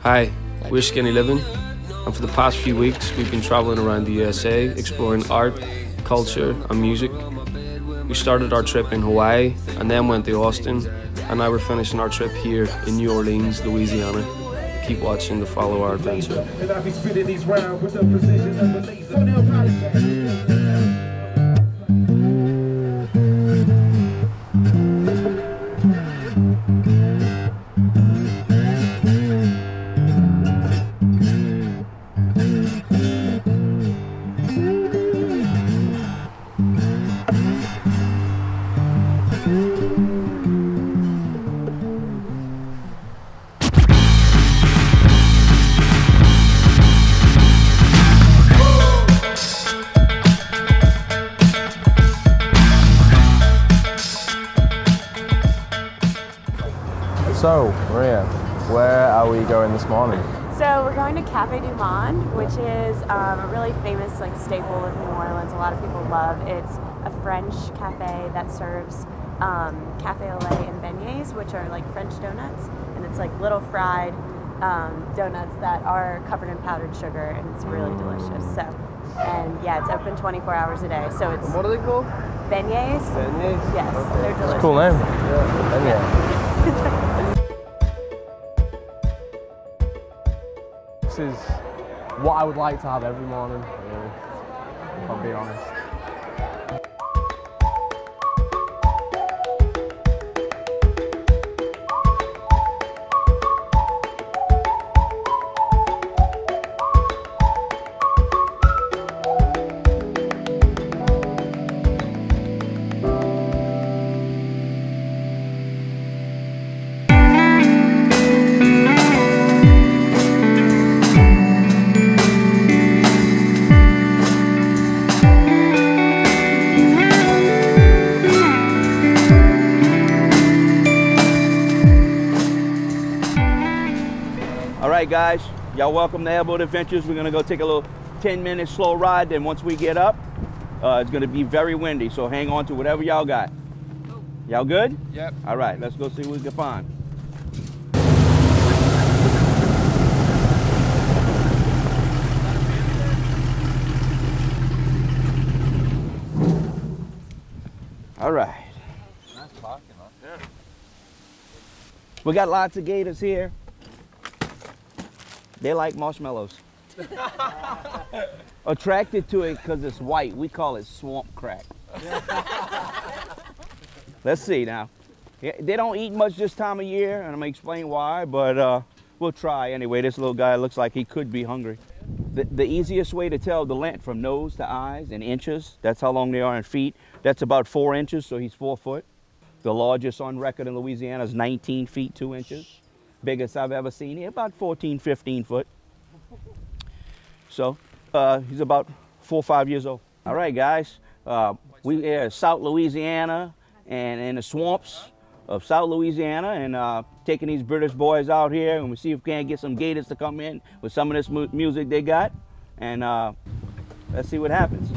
Hi, we're Skinny Living, and for the past few weeks we've been traveling around the USA exploring art, culture and music. We started our trip in Hawaii and then went to Austin, and now we're finishing our trip here in New Orleans, Louisiana. Keep watching to follow our adventure. So, Maria, where are we going this morning? So we're going to Cafe du Monde, which is a really famous staple of New Orleans. A lot of people love. It's a French cafe that serves cafe au lait and beignets, which are like French donuts, and it's like little fried donuts that are covered in powdered sugar, and it's really delicious. So, and yeah, it's open 24 hours a day. So it's. And what are they called? Beignets. Beignets. Yes, okay. they're delicious. It's a cool name. Yeah. Beignet. This is what I would like to have every morning, really, if I'm being honest. Alright guys, y'all welcome to AIRBOAT Adventures. We're gonna go take a little 10-minute slow ride, then once we get up, it's gonna be very windy, so hang on to whatever y'all got. Y'all good? Yep. Alright, let's go see what we can find. Alright. Nice parking lot. Yeah. We got lots of gators here. They like marshmallows. Attracted to it because it's white. We call it swamp crack. Let's see now. They don't eat much this time of year, and I'm gonna explain why, but we'll try anyway. This little guy looks like he could be hungry. The easiest way to tell the length from nose to eyes in inches, that's how long they are in feet. That's about 4 inches, so he's 4 foot. The largest on record in Louisiana is 19 feet, 2 inches. Biggest I've ever seen here, about 14, 15 foot. So he's about 4 or 5 years old. All right, guys, we're in South Louisiana and in the swamps of South Louisiana, and taking these British boys out here, and we see if we can't get some gators to come in with some of this music they got, and let's see what happens.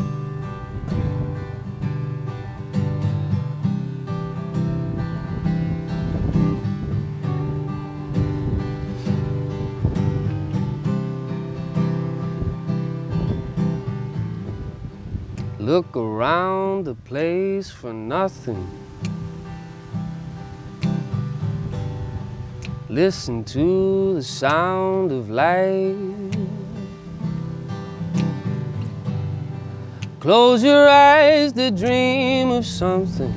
Look around the place for nothing. Listen to the sound of life. Close your eyes to dream of something.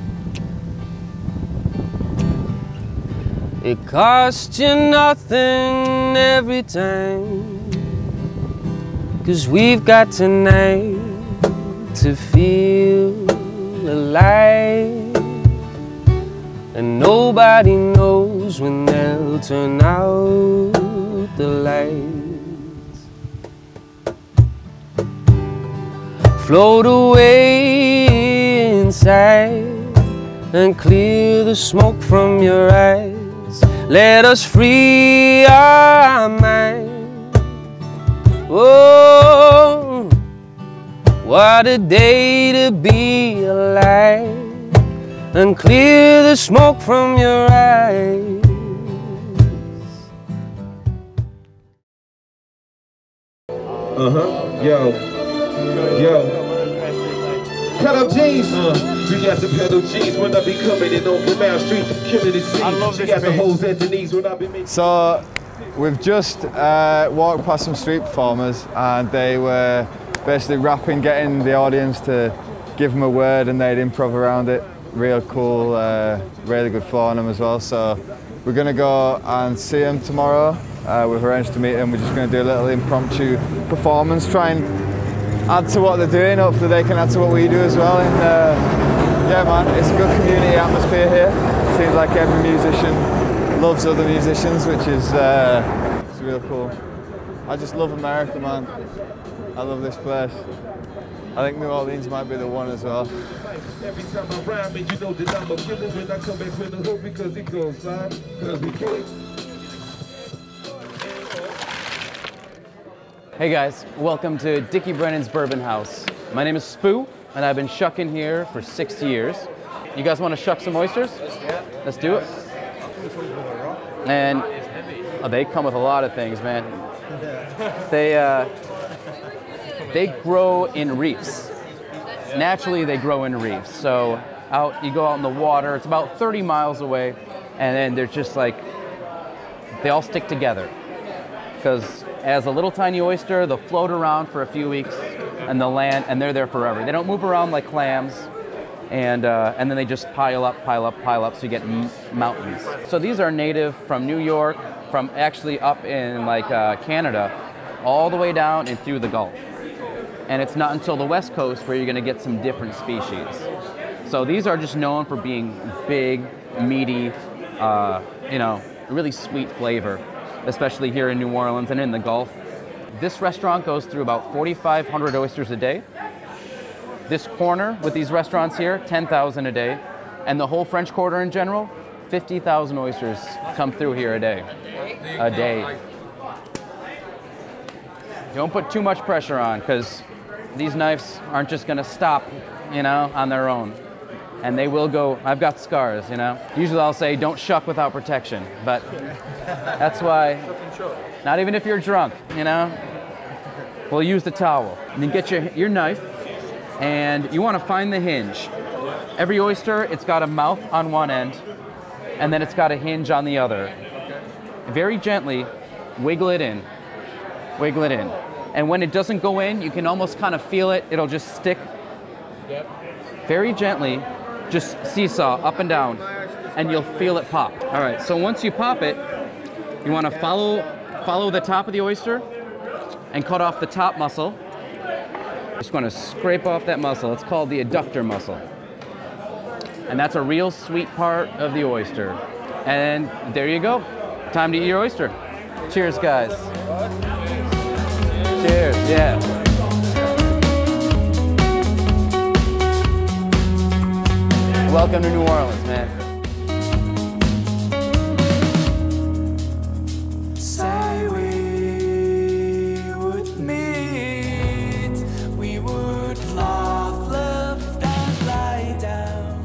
It costs you nothing every time, 'cause we've got tonight to feel alive, and nobody knows when they'll turn out the lights. Float away inside and clear the smoke from your eyes. Let us free our minds. Oh, what a day to be alive, and clear the smoke from your eyes. Yo. Cut up jeans, we got the pedal jeans when I be coming in on Canal Street, killing the scene. She got the hoes at the knees when I be making. So we've just walked past some street performers, and they were basically rapping, getting the audience to give them a word, and they'd improv around it. Real cool, really good flow on them as well. So we're gonna go and see them tomorrow. We've arranged to meet them. We're just gonna do a little impromptu performance, try and add to what they're doing. Hopefully they can add to what we do as well. And yeah, man, it's a good community atmosphere here. Seems like every musician loves other musicians, which is it's real cool. I just love America, man. I love this place. I think New Orleans might be the one as well. Every time I rhyme, and you know that I'm a killer when I come back with the hook because it goes on, because we kill it. Hey guys, welcome to Dickie Brennan's Bourbon House. My name is Spoo, and I've been shucking here for 60 years. You guys want to shuck some oysters? Let's do it. And they come with a lot of things, man. They grow in reefs. Naturally, they grow in reefs. So you go out in the water, it's about 30 miles away, and then they're just like, they all stick together. Because as a little tiny oyster, they'll float around for a few weeks, and they'll land, and they're there forever. They don't move around like clams, and then they just pile up, so you get mountains. So these are native from New York, from actually up in like Canada, all the way down and through the Gulf. And it's not until the West Coast where you're gonna get some different species. So these are just known for being big, meaty, you know, really sweet flavor, especially here in New Orleans and in the Gulf. This restaurant goes through about 4,500 oysters a day. This corner with these restaurants here, 10,000 a day. And the whole French Quarter in general, 50,000 oysters come through here a day. A day. Don't put too much pressure on, because these knives aren't just gonna stop, you know, on their own. And they will go, I've got scars, you know. Usually I'll say, don't shuck without protection, but that's why, not even if you're drunk, you know, we'll use the towel. And then get your knife, and you wanna find the hinge. Every oyster, it's got a mouth on one end, and then it's got a hinge on the other. Very gently, wiggle it in. Wiggle it in. And when it doesn't go in, you can almost kind of feel it. It'll just stick. Very gently, just seesaw up and down, and you'll feel it pop. All right, so once you pop it, you want to follow the top of the oyster and cut off the top muscle. Just going to scrape off that muscle. It's called the adductor muscle. And that's a real sweet part of the oyster. And there you go. Time to eat your oyster. Cheers, guys. Cheers, yeah. Welcome to New Orleans, man. Say we would meet, we would laugh, live and lie down.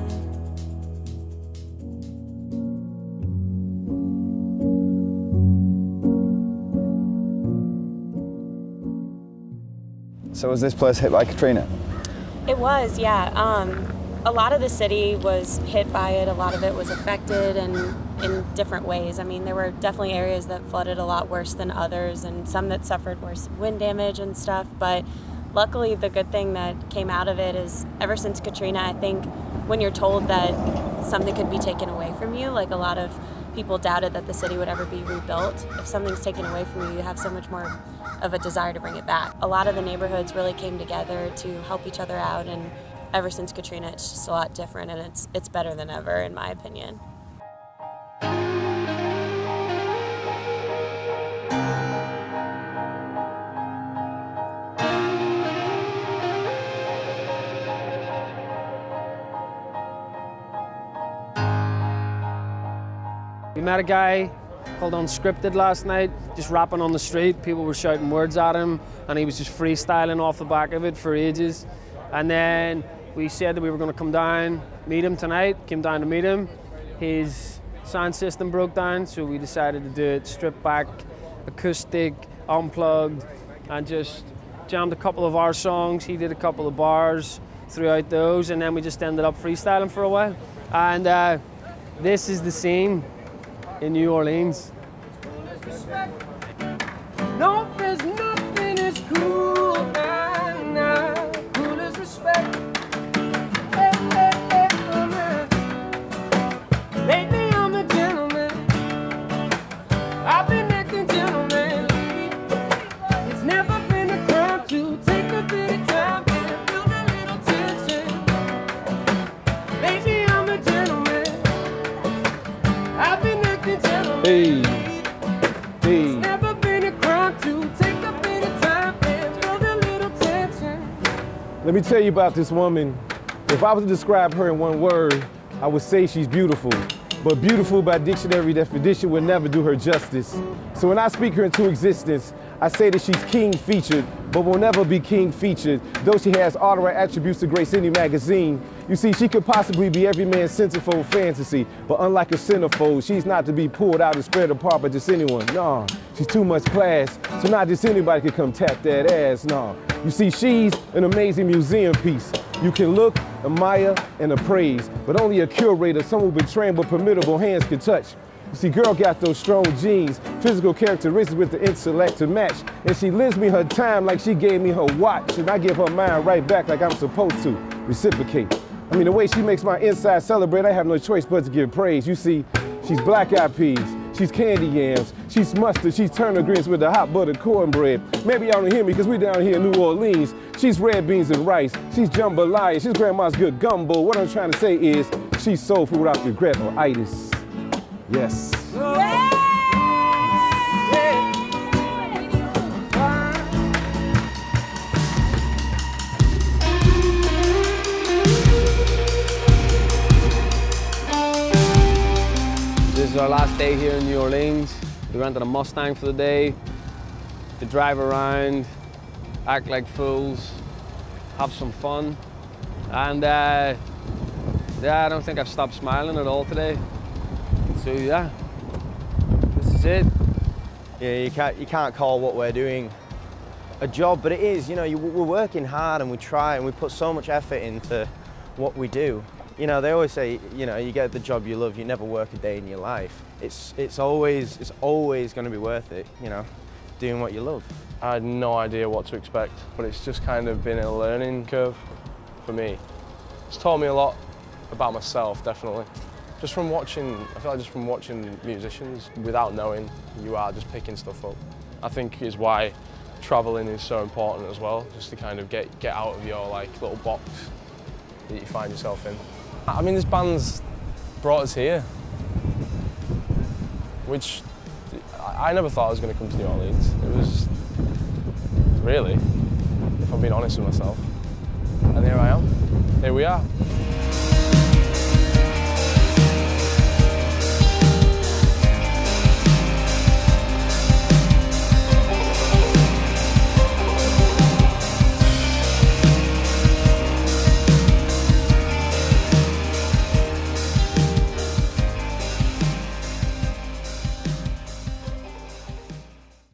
So was this place hit by Katrina? It was, yeah. A lot of the city was hit by it. A lot of it was affected and in different ways. I mean, there were definitely areas that flooded a lot worse than others, and some that suffered worse wind damage and stuff. But luckily, the good thing that came out of it is ever since Katrina, I think when you're told that something could be taken away from you, like a lot of people doubted that the city would ever be rebuilt. If something's taken away from you, you have so much more of a desire to bring it back. A lot of the neighborhoods really came together to help each other out, and ever since Katrina, it's just a lot different, and it's better than ever, in my opinion. We met a guy called Unscripted last night, just rapping on the street. People were shouting words at him, and he was just freestyling off the back of it for ages. And then we said that we were going to come down, meet him tonight, came down to meet him. His sound system broke down, so we decided to do it stripped back, acoustic, unplugged, and just jammed a couple of our songs, he did a couple of bars throughout those, and then we just ended up freestyling for a while. And this is the scene in New Orleans. No, there's nothing as cool and cool as respect. Hey, hey, hey, oh, man. Lately I'm a gentleman. I've been acting gentleman. It's never been a crime to take a bit of time and build a little tension. Lately I'm a gentleman. I've been acting gentleman. Hey. It's never been a crime to take a bit of time and build a little tension. Let me tell you about this woman. If I was to describe her in one word, I would say she's beautiful. But beautiful by dictionary definition would never do her justice. So when I speak her into existence, I say that she's king featured, but will never be king featured, though she has all the right attributes to grace any magazine. You see, she could possibly be every man's centerfold fantasy, but unlike a centerfold, she's not to be pulled out and spread apart by just anyone. No, she's too much class, so not just anybody could come tap that ass, no. You see, she's an amazing museum piece. You can look, admire, and appraise, but only a curator, someone with trained but formidable hands can touch. You see, girl got those strong genes, physical characteristics with the intellect to match, and she lends me her time like she gave me her watch, and I give her mine right back like I'm supposed to, reciprocate. I mean, the way she makes my inside celebrate, I have no choice but to give praise. You see, she's black-eyed peas, she's candy yams, she's mustard, she's turnip greens with the hot buttered cornbread. Maybe y'all don't hear me because we down here in New Orleans. She's red beans and rice, she's jambalaya, she's grandma's good gumbo. What I'm trying to say is, she's soul food without regret or itis. Yes. This is our last day here in New Orleans. We rented a Mustang for the day to drive around, act like fools, have some fun. And yeah, I don't think I've stopped smiling at all today. So yeah, this is it. Yeah, you can't call what we're doing a job, but it is. You know, we're working hard and we try and we put so much effort into what we do. You know, they always say, you know, you get the job you love, you never work a day in your life. It's always going to be worth it. You know, doing what you love. I had no idea what to expect, but it's just kind of been a learning curve for me. It's taught me a lot about myself, definitely. Just from watching, I feel like just from watching musicians, without knowing, you are just picking stuff up. I think is why traveling is so important as well, just to kind of get out of your like little box that you find yourself in. I mean, this band's brought us here, which I never thought I was going to come to New Orleans. It was really, if I'm being honest with myself. And here I am. Here we are.